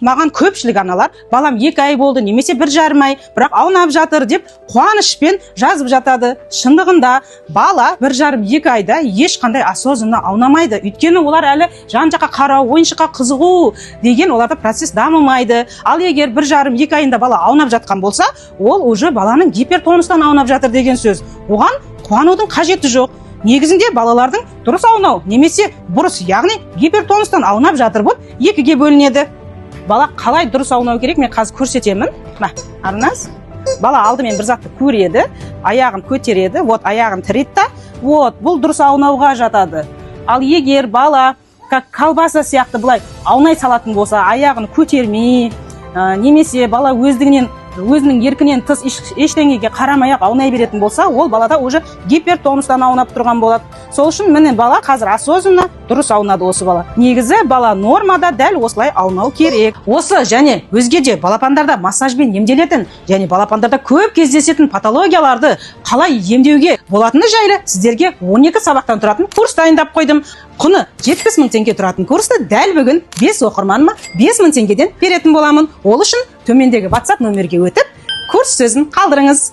маған көпшілік аналар балам 2 ай болды немесе 1,5 ай, бірақ аунап жатыр деп қуанышпен жазып жатады. Шындығында бала 1,5-2 айда ешқандай осознанно аунамайды. Өйткені олар әлі жан-жаққа қарау, ойыншыққа қызығу деген оларда процесс дамымайды. Ал егер 1,5-2 айында бала аунап жатқан болса, ол уже баланың гипертонустан аунап жатыр деген сөз. Оған қуанудың қажеті жоқ. Негізінде балалардың дұрыс аунау немесе бұрыс, яғни гипертонустан аунап жатыр болып 2-ге бөлінеді. Бала қалай дұрыс аунау керек, мен қазір көрсетемін. Арнас. Бала алдымен бір затты көреді, аяғын көтереді, аяғын тірейді да, бұл дұрыс аунауға жатады. Ал егер бала как колбаса сияқты былай аунай салатын болса, аяғын көтермей, немесе бала өзінің еркінен тыс ештеңеге қарамай-ақ аунай беретін болса, ол балада уже гипертонустан аунап тұрған болады. Сол үшін міне бала қазір осознанно дұрыс аунады осы бала. Негізі бала нормада дәл осылай аунау керек. Осы және өзге де балапандарда массажбен емделетін және балапандарда көп кездесетін патологияларды қалай емдеуге болатыны жайлы сіздерге 12 сабақтан тұратын курс дайындап қойдым. Құны 70 000 теңге тұратын курсты дәл бүгін 5 оқырманыма 5 000 теңгеден беретін боламын. Ол үшін төмендегі WhatsApp нөмерге өтіп, курс сөзін қалдырыңыз.